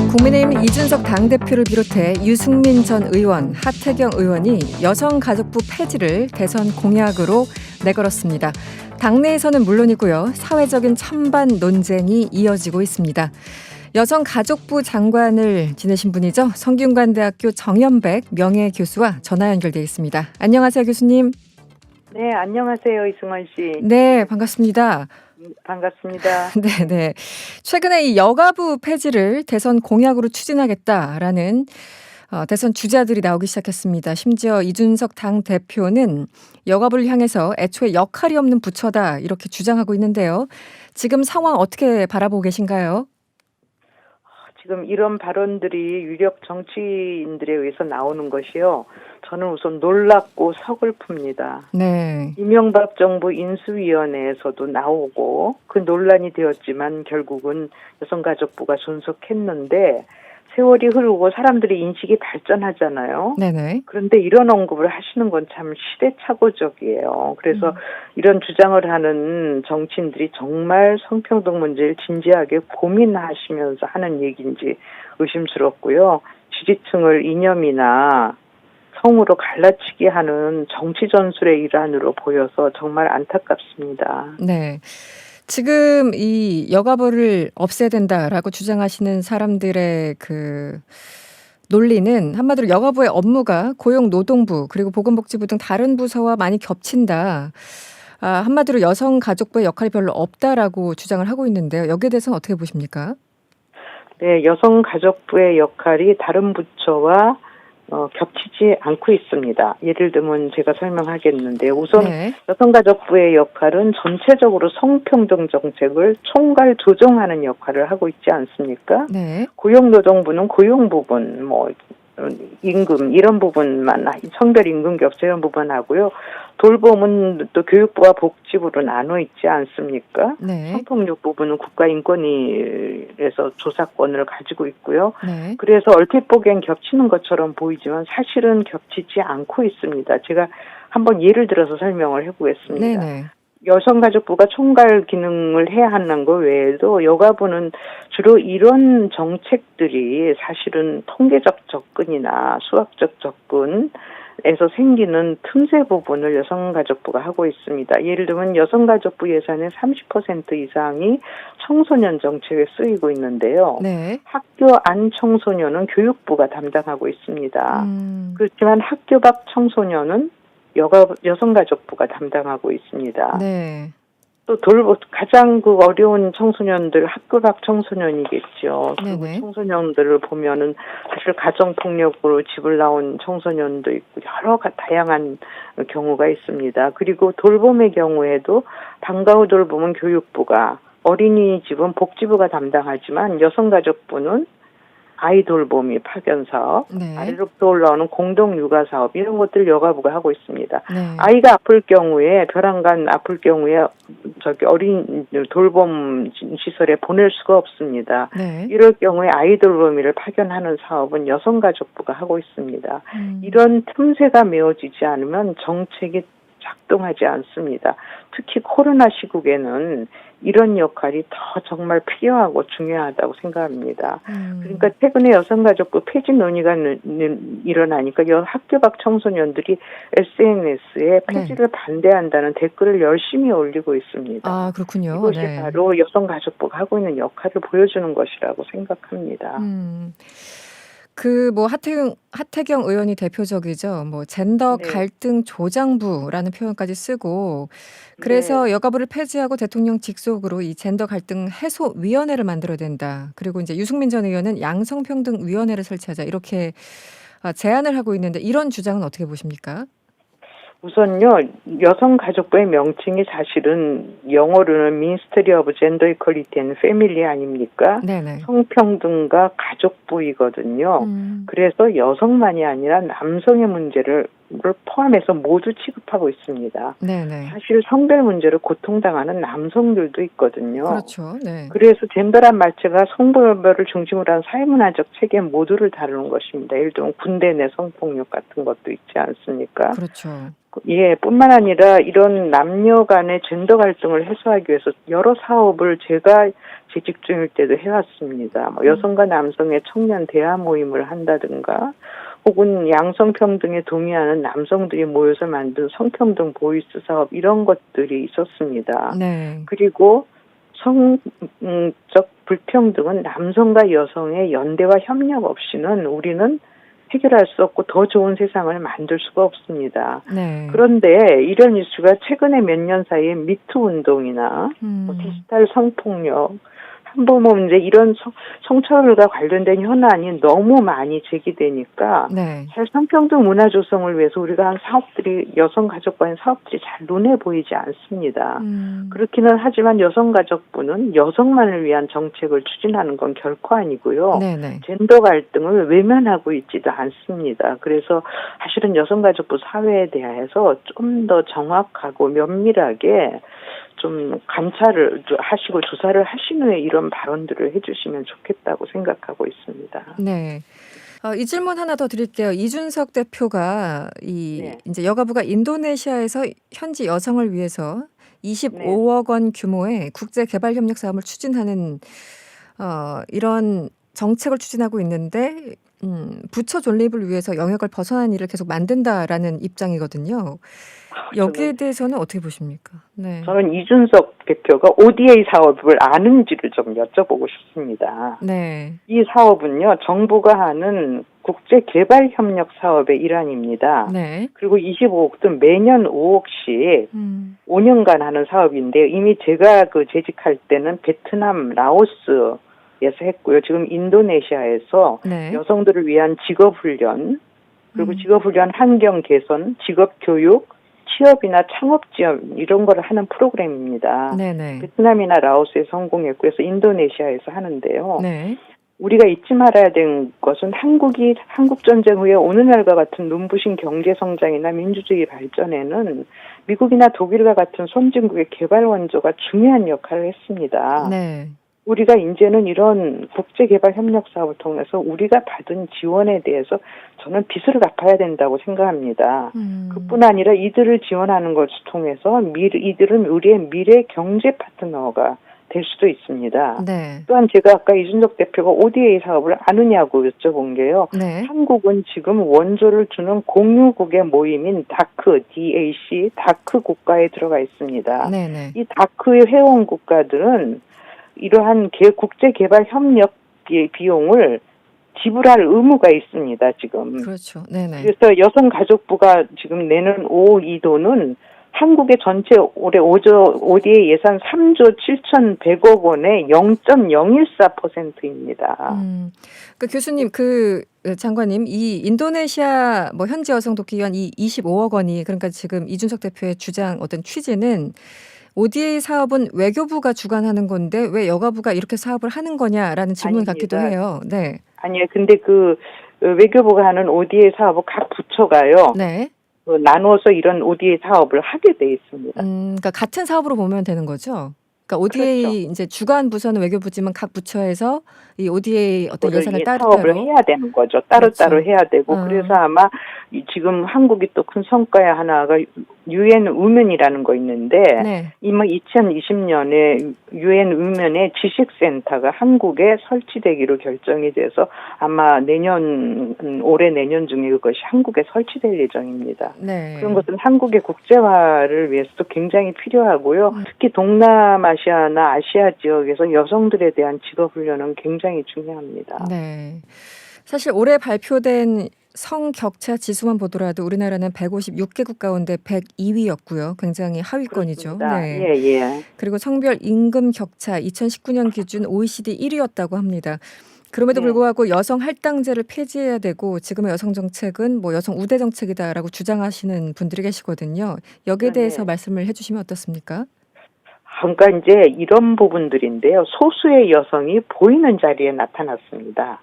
국민의힘 이준석 당대표를 비롯해 유승민 전 의원, 하태경 의원이 여성가족부 폐지를 대선 공약으로 내걸었습니다. 당내에서는 물론이고요. 사회적인 찬반 논쟁이 이어지고 있습니다. 여성가족부 장관을 지내신 분이죠. 성균관대학교 정연백 명예교수와 전화 연결되어 있습니다. 안녕하세요, 교수님. 네, 안녕하세요, 이승원 씨. 네, 반갑습니다. 반갑습니다. 네. 최근에 이 여가부 폐지를 대선 공약으로 추진하겠다라는 대선 주자들이 나오기 시작했습니다. 심지어 이준석 당대표는 여가부를 향해서 애초에 역할이 없는 부처다 이렇게 주장하고 있는데요. 지금 상황 어떻게 바라보고 계신가요? 지금 이런 발언들이 유력 정치인들에 의해서 나오는 것이요. 저는 우선 놀랍고 서글픕니다. 네. 이명박 정부 인수위원회에서도 나오고 그 논란이 되었지만 결국은 여성가족부가 존속했는데 세월이 흐르고 사람들이 인식이 발전하잖아요. 네네. 그런데 이런 언급을 하시는 건 참 시대착오적이에요. 그래서 이런 주장을 하는 정치인들이 정말 성평등 문제를 진지하게 고민하시면서 하는 얘기인지 의심스럽고요. 지지층을 이념이나 성으로 갈라치기 하는 정치 전술의 일환으로 보여서 정말 안타깝습니다. 네. 지금 이 여가부를 없애야 된다라고 주장하시는 사람들의 그 논리는 한마디로 여가부의 업무가 고용노동부 그리고 보건복지부 등 다른 부서와 많이 겹친다. 한마디로 여성가족부의 역할이 별로 없다라고 주장을 하고 있는데요. 여기에 대해서는 어떻게 보십니까? 네, 여성가족부의 역할이 다른 부처와 겹치지 않고 있습니다. 예를 들면 제가 설명하겠는데 우선 네. 여성가족부의 역할은 전체적으로 성평등 정책을 총괄 조정하는 역할을 하고 있지 않습니까? 네. 고용노동부는 고용 부분, 임금 이런 부분만 성별 임금 격차 이런 부분 하고요. 돌봄은 또 교육부와 복지부로 나눠 있지 않습니까? 네. 성폭력 부분은 국가인권위에서 조사권을 가지고 있고요. 네. 그래서 얼핏 보기엔 겹치는 것처럼 보이지만 사실은 겹치지 않고 있습니다. 제가 한번 예를 들어서 설명을 해보겠습니다. 네네. 여성가족부가 총괄 기능을 해야 하는 것 외에도 여가부는 주로 이런 정책들이 사실은 통계적 접근이나 수학적 접근에서 생기는 틈새 부분을 여성가족부가 하고 있습니다. 예를 들면 여성가족부 예산의 30% 이상이 청소년 정책에 쓰이고 있는데요. 네. 학교 안 청소년은 교육부가 담당하고 있습니다. 그렇지만 학교 밖 청소년은 여성가족부가 담당하고 있습니다. 네. 또 가장 어려운 청소년들 학교 밖 청소년이겠죠. 그리고 네네. 청소년들을 보면은 사실 가정폭력으로 집을 나온 청소년도 있고 여러 다양한 경우가 있습니다. 그리고 돌봄의 경우에도 방과 후 돌봄은 교육부가, 어린이집은 복지부가 담당하지만 여성가족부는 아이 돌보미 파견 사업, 네. 아래로부터 올라오는 공동 육아 사업 이런 것들을 여가부가 하고 있습니다. 네. 아이가 아플 경우에 벼랑간 아플 경우에 어린 돌봄 시설에 보낼 수가 없습니다. 네. 이럴 경우에 아이 돌보미를 파견하는 사업은 여성가족부가 하고 있습니다. 이런 틈새가 메워지지 않으면 정책이 작동하지 않습니다. 특히 코로나 시국에는 이런 역할이 더 정말 필요하고 중요하다고 생각합니다. 그러니까 최근에 여성가족부 폐지 논의가 일어나니까 학교 밖 청소년들이 SNS에 폐지를 반대한다는 댓글을 열심히 올리고 있습니다. 아, 그렇군요. 이것이 네. 바로 여성가족부가 하고 있는 역할을 보여주는 것이라고 생각합니다. 하태경 의원이 대표적이죠. 젠더 네. 갈등 조장부라는 표현까지 쓰고 그래서 네. 여가부를 폐지하고 대통령 직속으로 이 젠더 갈등 해소 위원회를 만들어야 된다. 그리고 이제 유승민 전 의원은 양성평등 위원회를 설치하자 이렇게 제안을 하고 있는데 이런 주장은 어떻게 보십니까? 우선요, 여성가족부의 명칭이 사실은 영어로는 Ministry of Gender Equality and Family 아닙니까? 네네. 성평등과 가족부이거든요. 그래서 여성만이 아니라 남성의 문제를 포함해서 모두 취급하고 있습니다. 네네. 사실 성별 문제로 고통당하는 남성들도 있거든요. 그렇죠. 네. 그래서 젠더란 말체가 성별을 중심으로 한 사회문화적 체계 모두를 다루는 것입니다. 예를 들면 군대 내 성폭력 같은 것도 있지 않습니까? 그렇죠. 예, 뿐만 아니라 이런 남녀 간의 젠더 갈등을 해소하기 위해서 여러 사업을 제가 재직 중일 때도 해왔습니다. 뭐 여성과 남성의 청년 대화 모임을 한다든가 혹은 양성평등에 동의하는 남성들이 모여서 만든 성평등 보이스 사업 이런 것들이 있었습니다. 네. 그리고 성적 불평등은 남성과 여성의 연대와 협력 없이는 우리는 해결할 수 없고 더 좋은 세상을 만들 수가 없습니다. 네. 그런데 이런 이슈가 최근에 몇 년 사이에 미투 운동이나 디지털 성폭력, 한부모 문제 이런 성차별과 관련된 현안이 너무 많이 제기되니까 네. 사실 성평등 문화 조성을 위해서 우리가 한 사업들이 여성가족부의 사업들이 잘 눈에 보이지 않습니다. 그렇기는 하지만 여성가족부는 여성만을 위한 정책을 추진하는 건 결코 아니고요. 네네. 젠더 갈등을 외면하고 있지도 않습니다. 그래서 사실은 여성가족부 사회에 대해서 좀 더 정확하고 면밀하게 좀 감찰을 하시고 조사를 하신 후에 이런 발언들을 해주시면 좋겠다고 생각하고 있습니다. 네. 이 질문 하나 더 드릴게요. 이준석 대표가 네. 이제 여가부가 인도네시아에서 현지 여성을 위해서 25억 원 규모의 국제 개발 협력 사업을 추진하는 이런 정책을 추진하고 있는데 부처 존립을 위해서 영역을 벗어난 일을 계속 만든다라는 입장이거든요. 여기에 대해서는 어떻게 보십니까? 네. 저는 이준석 대표가 ODA 사업을 아는지를 좀 여쭤보고 싶습니다. 네. 이 사업은요, 정부가 하는 국제개발협력 사업의 일환입니다. 네. 그리고 25억도 매년 5억씩 5년간 하는 사업인데요. 이미 제가 재직할 때는 베트남, 라오스에서 했고요. 지금 인도네시아에서 네. 여성들을 위한 직업훈련, 그리고 직업훈련 환경 개선, 직업교육, 취업이나 창업 지원 이런 거를 하는 프로그램입니다. 네네. 베트남이나 라오스에 성공했고 그래서 인도네시아에서 하는데요. 네. 우리가 잊지 말아야 되는 것은 한국이 한국전쟁 후에 오늘날과 같은 눈부신 경제성장이나 민주주의 발전에는 미국이나 독일과 같은 선진국의 개발 원조가 중요한 역할을 했습니다. 네. 우리가 이제는 이런 국제개발협력 사업을 통해서 우리가 받은 지원에 대해서 저는 빚을 갚아야 된다고 생각합니다. 그뿐 아니라 이들을 지원하는 것을 통해서 이들은 우리의 미래 경제 파트너가 될 수도 있습니다. 네. 또한 제가 아까 이준석 대표가 ODA 사업을 아느냐고 여쭤본 게요. 네. 한국은 지금 원조를 주는 공유국의 모임인 DAC, 다크 국가에 들어가 있습니다. 네네. 이 다크의 회원 국가들은 이러한 국제개발협력 비용을 지불할 의무가 있습니다, 지금. 그렇죠. 네네. 그래서 여성가족부가 지금 내는 이 돈은 한국의 전체 올해 ODA 예산 3조 7,100억 원의 0.014%입니다. 교수님, 장관님, 이 인도네시아 현지 여성 돕기 위한 이 25억 원이 그러니까 지금 이준석 대표의 주장 어떤 취지는 ODA 사업은 외교부가 주관하는 건데 왜 여가부가 이렇게 사업을 하는 거냐라는 질문 같기도 해요. 네. 아니요. 근데 외교부가 하는 ODA 사업은 각 부처가요. 네. 나누어서 이런 ODA 사업을 하게 돼 있습니다. 그러니까 같은 사업으로 보면 되는 거죠. 그러니까 ODA 그렇죠. 이제 주관 부서는 외교부지만 각 부처에서 이 ODA 어떤 예산을 사업을 따로 해야 되는 거죠. 따로따로 그렇죠. 해야 되고 그래서 아마 지금 한국이 또 큰 성과의 하나가 UN 우먼이라는 거 있는데 네. 이미 2020년에 UN 우먼의 지식센터가 한국에 설치되기로 결정이 돼서 아마 올해 내년 중에 그것이 한국에 설치될 예정입니다. 네. 그런 것은 한국의 국제화를 위해서도 굉장히 필요하고요. 특히 동남아시아나 아시아 지역에서 여성들에 대한 직업훈련은 굉장히 중요합니다. 네. 사실 올해 발표된 성격차 지수만 보더라도 우리나라는 156개국 가운데 102위였고요. 굉장히 하위권이죠. 그렇습니다. 네. 예. 그리고 성별 임금 격차 2019년 기준 OECD 1위였다고 합니다. 그럼에도 네. 불구하고 여성 할당제를 폐지해야 되고 지금의 여성 정책은 여성 우대 정책이다라고 주장하시는 분들이 계시거든요. 여기에 대해서 말씀을 해주시면 어떻습니까? 그러니까 이제 이런 부분들인데요. 소수의 여성이 보이는 자리에 나타났습니다.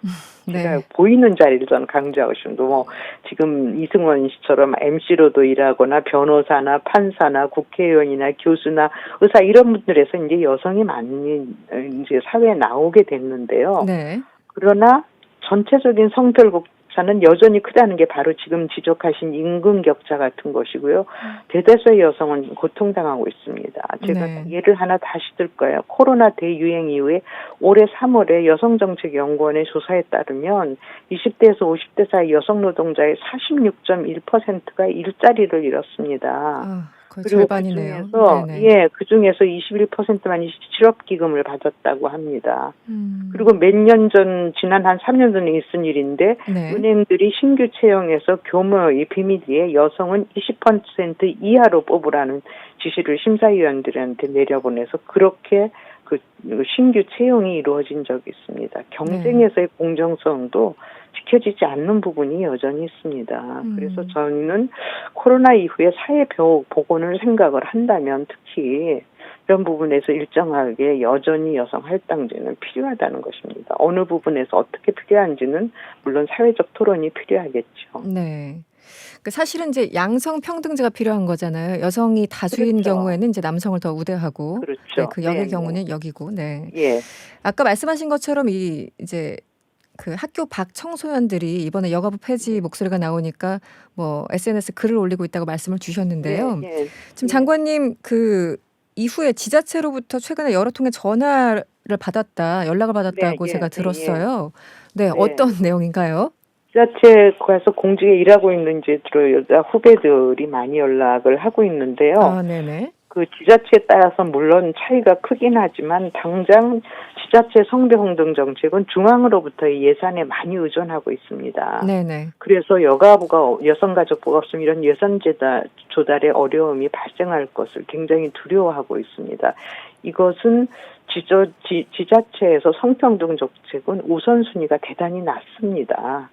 제가 네. 보이는 자리를 저는 강조하고 싶습니다. 뭐 지금 이승원 씨처럼 MC로도 일하거나 변호사나 판사나 국회의원이나 교수나 의사 이런 분들에서 이제 여성이 많이 이제 사회에 나오게 됐는데요. 네. 그러나 전체적인 성별 격차는 여전히 크다는 게 바로 지금 지적하신 임금 격차 같은 것이고요. 대다수의 여성은 고통당하고 있습니다. 제가 네. 예를 하나 다시 들 거예요. 코로나 대유행 이후에 올해 3월에 여성정책연구원의 조사에 따르면 20대에서 50대 사이 여성 노동자의 46.1%가 일자리를 잃었습니다. 아, 거의 그리고 절반이네요. 그중에서 네네. 그중에서 21%만이 실업기금을 받았다고 합니다. 음. 그리고 몇 년 전 지난 한 3년 전에 있은 일인데 네. 은행들이 신규 채용에서 교묘히 비밀리에 여성은 20% 이하로 뽑으라는 지시를 심사위원들한테 내려보내서 그렇게 그 신규 채용이 이루어진 적이 있습니다. 경쟁에서의 공정성도 지켜지지 않는 부분이 여전히 있습니다. 그래서 저는 코로나 이후에 사회 복원을 생각을 한다면 특히 이런 부분에서 일정하게 여전히 여성 할당제는 필요하다는 것입니다. 어느 부분에서 어떻게 필요한지는 물론 사회적 토론이 필요하겠죠. 네. 그 사실은 이제 양성 평등제가 필요한 거잖아요. 여성이 다수인 그렇죠. 경우에는 이제 남성을 더 우대하고, 네, 그렇죠. 그 여길 네, 경우는 여기고, 네. 예. 아까 말씀하신 것처럼 이제 그 학교 밖 청소년들이 이번에 여가부 폐지 목소리가 나오니까 뭐 SNS 글을 올리고 있다고 말씀을 주셨는데요. 예. 지금 장관님 그 이후에 지자체로부터 최근에 여러 통의 전화를 받았다, 연락을 받았다고 제가 들었어요. 네, 어떤 내용인가요? 지자체 가서 공직에 일하고 있는 이제 여자 후배들이 많이 연락을 하고 있는데요. 아, 네네. 그 지자체에 따라서 물론 차이가 크긴 하지만 당장 지자체 성평등 정책은 중앙으로부터의 예산에 많이 의존하고 있습니다. 네네. 그래서 여가부가 여성가족부가 없으면 이런 예산 조달에 어려움이 발생할 것을 굉장히 두려워하고 있습니다. 이것은 지자체에서 성평등 정책은 우선순위가 대단히 낮습니다.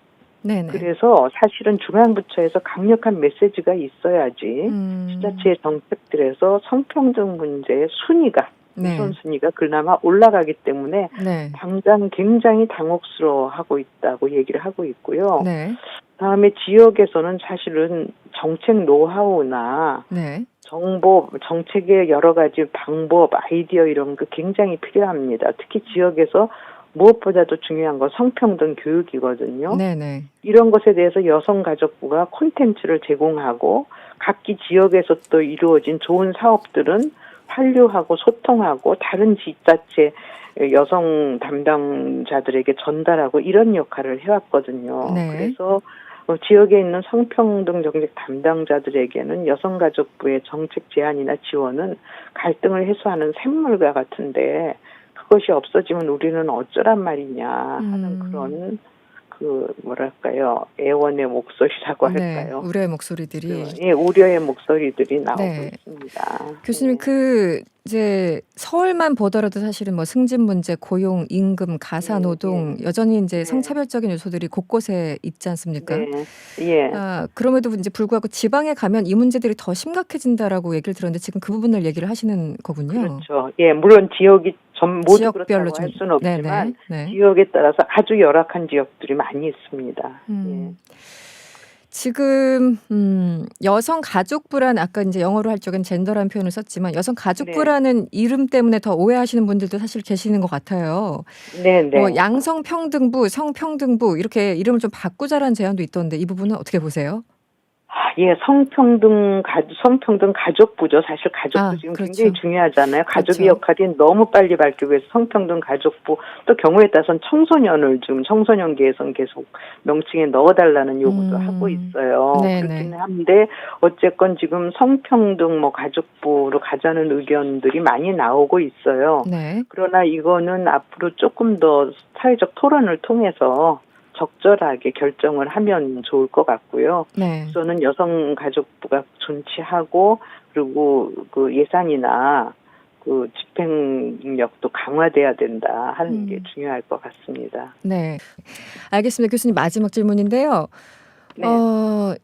네네. 그래서 사실은 중앙부처에서 강력한 메시지가 있어야지 지자체의 정책들에서 성평등 문제의 순위가 우선순위가 그나마 올라가기 때문에 당장 굉장히 당혹스러워하고 있다고 얘기를 하고 있고요. 네. 다음에 지역에서는 사실은 정책 노하우나 정보, 정책의 여러 가지 방법, 아이디어 이런 거 굉장히 필요합니다. 특히 지역에서 무엇보다도 중요한 건 성평등 교육이거든요. 네네. 이런 것에 대해서 여성가족부가 콘텐츠를 제공하고 각기 지역에서 또 이루어진 좋은 사업들은 환류하고 소통하고 다른 지자체 여성 담당자들에게 전달하고 이런 역할을 해왔거든요. 그래서 지역에 있는 성평등 정책 담당자들에게는 여성가족부의 정책 제안이나 지원은 갈등을 해소하는 샘물과 같은데 그것이 없어지면 우리는 어쩌란 말이냐 하는 그런 뭐랄까요, 애원의 목소리라고 할까요? 우려의 목소리들이. 우려의 목소리들이 나오고 있습니다. 교수님, 이제 서울만 보더라도 사실은 뭐 승진 문제, 고용, 임금, 가사 노동 여전히 이제 성차별적인 요소들이 곳곳에 있지 않습니까? 그럼에도 이제 불구하고 지방에 가면 이 문제들이 더 심각해진다라고 얘기를 들었는데 지금 그 부분을 얘기를 하시는 거군요. 그렇죠. 물론 지역이 모두 그렇다고 할 수는 없지만 지역에 따라서 아주 열악한 지역들이 많이 있습니다. 지금 여성 가족부란 아까 이제 영어로 할 적엔 젠더라는 표현을 썼지만 여성 가족부라는 이름 때문에 더 오해하시는 분들도 사실 계시는 것 같아요. 뭐 양성평등부, 성평등부 이렇게 이름을 좀 바꾸자라는 제안도 있던데 이 부분은 어떻게 보세요? 성평등 가족부죠. 사실 가족부 지금 굉장히 중요하잖아요. 가족의 역할이 너무 빨리 밝히고 해서 성평등 가족부 또 경우에 따라서는 청소년을 지금 청소년계에서는 계속 명칭에 넣어달라는 요구도 하고 있어요. 그렇긴 한데 어쨌건 지금 성평등 가족부로 가자는 의견들이 많이 나오고 있어요. 그러나 이거는 앞으로 조금 더 사회적 토론을 통해서 적절하게 결정을 하면 좋을 것 같고요. 저는 여성가족부가 존치하고 그리고 그 예산이나 그 집행력도 강화돼야 된다 하는 게 중요할 것 같습니다. 네, 알겠습니다. 교수님 마지막 질문인데요.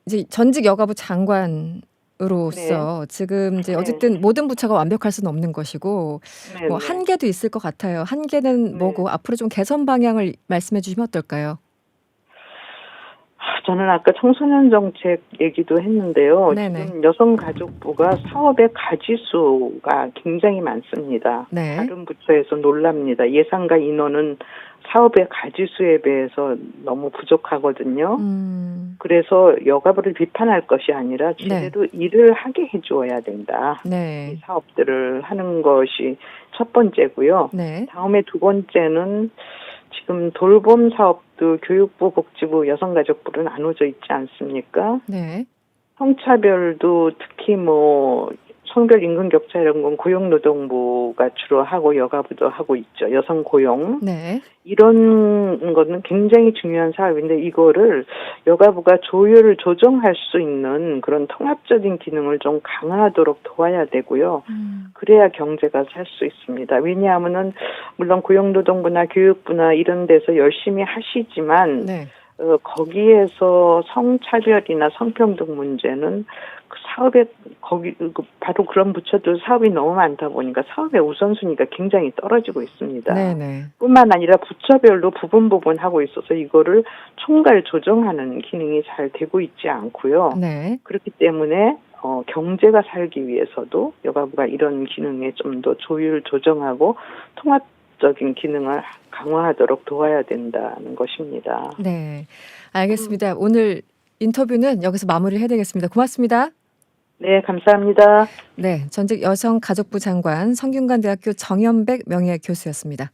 이제 전직 여가부 장관 으로서 지금 이제 네. 어쨌든 모든 부처가 완벽할 수는 없는 것이고 네, 뭐 네. 한계도 있을 것 같아요. 한계는 네. 뭐고 앞으로 좀 개선 방향을 말씀해 주시면 어떨까요? 저는 아까 청소년 정책 얘기도 했는데요. 네네. 지금 여성가족부가 사업의 가지수가 굉장히 많습니다. 네. 다른 부처에서 놀랍니다. 예산과 인원은 사업의 가지수에 비해서 너무 부족하거든요. 그래서 여가부를 비판할 것이 아니라 제대로 일을 하게 해주어야 된다. 이 네. 사업들을 하는 것이 첫 번째고요. 네. 다음에 두 번째는 지금 돌봄 사업도 교육부, 복지부, 여성가족부로 나눠져 있지 않습니까? 네. 성차별도 특히 뭐 성별 임금 격차 이런 건 고용노동부가 주로 하고 여가부도 하고 있죠. 여성 고용. 네. 이런 거는 굉장히 중요한 사업인데 이거를 여가부가 조율을 조정할 수 있는 그런 통합적인 기능을 좀 강화하도록 도와야 되고요. 그래야 경제가 살 수 있습니다. 왜냐하면은 물론 고용노동부나 교육부나 이런 데서 열심히 하시지만 네. 거기에서 성차별이나 성평등 문제는 그 사업에 바로 그런 부처들 사업이 너무 많다 보니까 사업의 우선순위가 굉장히 떨어지고 있습니다. 네네. 뿐만 아니라 부처별로 부분 하고 있어서 이거를 총괄 조정하는 기능이 잘 되고 있지 않고요. 네. 그렇기 때문에 경제가 살기 위해서도 여가부가 이런 기능에 좀 더 조율 조정하고 통합적인 기능을 강화하도록 도와야 된다는 것입니다. 네. 알겠습니다. 오늘 인터뷰는 여기서 마무리를 해야 되겠습니다. 고맙습니다. 네, 감사합니다. 네. 전직 여성가족부 장관 성균관대학교 정연백 명예교수였습니다.